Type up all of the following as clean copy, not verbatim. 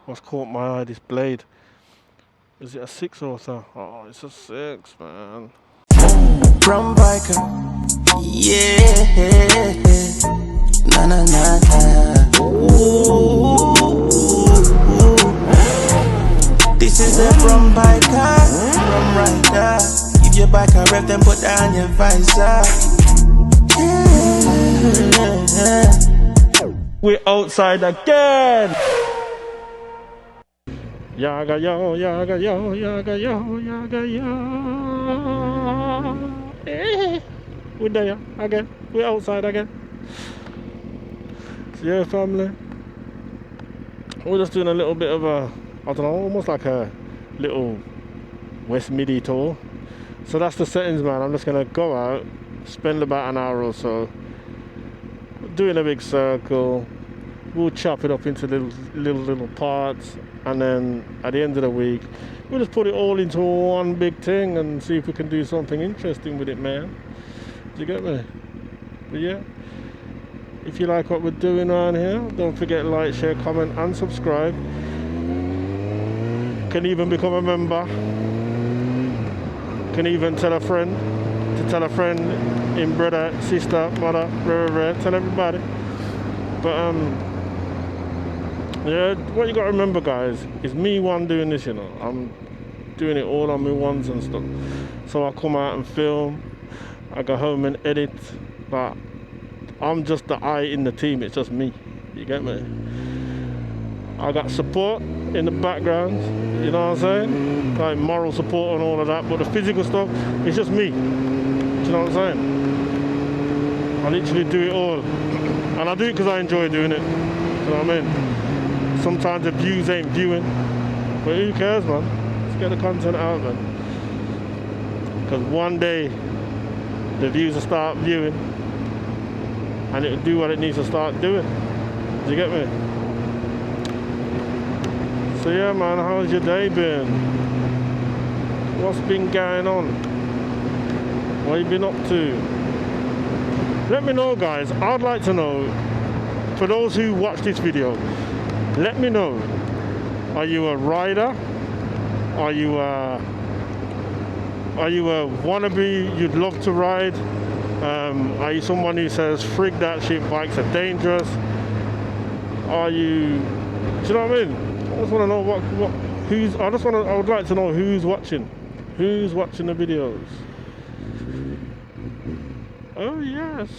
What's caught my eye, this blade. Is it a 6 or so? Oh, it's a 6, man. Rum biker, yeah, na na na na. Ooh. This is the rum biker, rum rider. Give your bike a rev, then put down your visor. Yeah. We're outside again. Yaga yo, yaga yo, yaga yo, yaga yo. We're there again. We're outside again. So yeah, family. We're just doing a little bit of a, I don't know, almost like a little West Midi tour. So that's the settings, man. I'm just gonna go out, spend about an hour or so doing a big circle. We'll chop it up into little parts, and then at the end of the week we'll just put it all into one big thing and see if we can do something interesting with it, man. Do you get me? But yeah, if you like what we're doing around here, don't forget to like, share, comment and subscribe. Can even become a member. Can even tell a friend to tell a friend, in brother, sister, mother, tell everybody. But yeah, what you gotta remember, guys, is me one doing this, you know. I'm doing it all on my ones and stuff. So I come out and film, I go home and edit, but I'm just the eye in the team, it's just me. You get me? I got support in the background, you know what I'm saying? Like moral support and all of that, but the physical stuff, it's just me. Do you know what I'm saying? I literally do it all. And I do it because I enjoy doing it. You know what I mean? Sometimes the views ain't viewing, but who cares, man? Let's get the content out, man. Because one day the views will start viewing and it'll do what it needs to start doing. Do you get me? So yeah, man, how's your day been? What's been going on? What have you been up to? Let me know, guys. I'd like to know, for those who watch this video, let me know, are you a rider? Are you a wannabe, you'd love to ride? Are you someone who says, frig that shit, bikes are dangerous? Are you, do you know what I mean? I just want to know I would like to know who's watching the videos. Oh yes.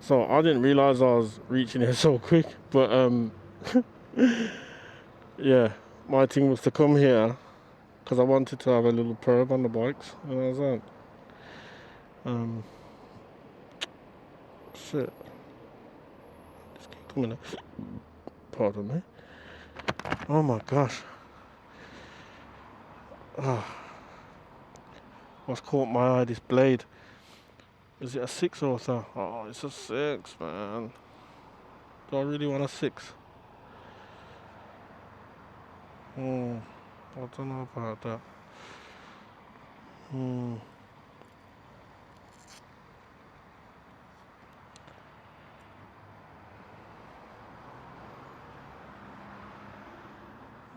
So I didn't realise I was reaching here so quick, but yeah, my thing was to come here because I wanted to have a little probe on the bikes, and I was like, shit. Just keep coming up. Pardon me. Oh my gosh. What's caught my eye, this blade. Is it a 6 or so? Oh, it's a 6, man. Do I really want a 6? I don't know about that.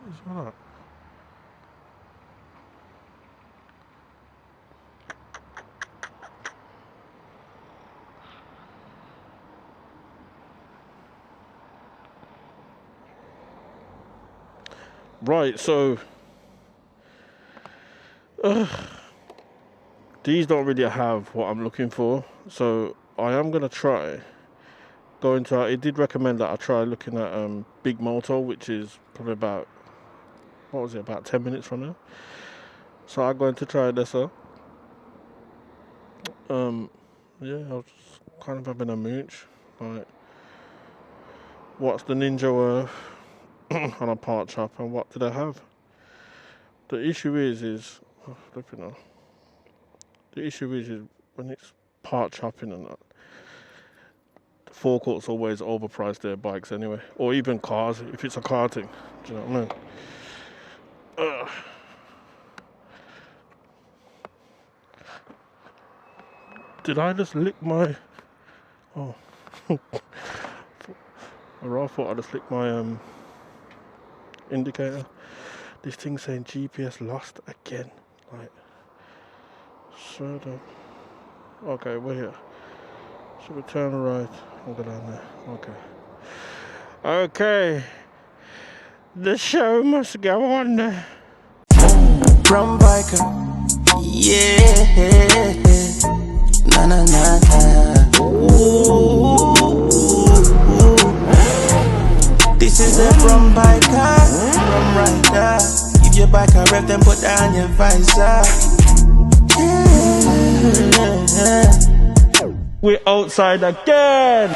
What's that? Right, so these don't really have what I'm looking for, so I am gonna try going to. It did recommend that I try looking at Big Moto, which is probably about, what was it, about 10 minutes from now. So I'm going to try this out. Yeah, I was just kind of having a mooch, like, what's the Ninja worth on a part chop, and what did I have? The issue is the issue is when it's part chopping and that, the forecourts always overprice their bikes anyway, or even cars if it's a car thing. Do you know what I mean? Did I just lick my... Oh. I thought I just licked my indicator. This thing's saying GPS lost again. Like, so dumb. Okay, we're here. Should we turn right and go down there? Okay. Okay. The show must go on. From biker, yeah. Na na na na. Ooh. This is a from biker, from rider. Give your bike a rev, then put down your visor. Yeah. We're outside again.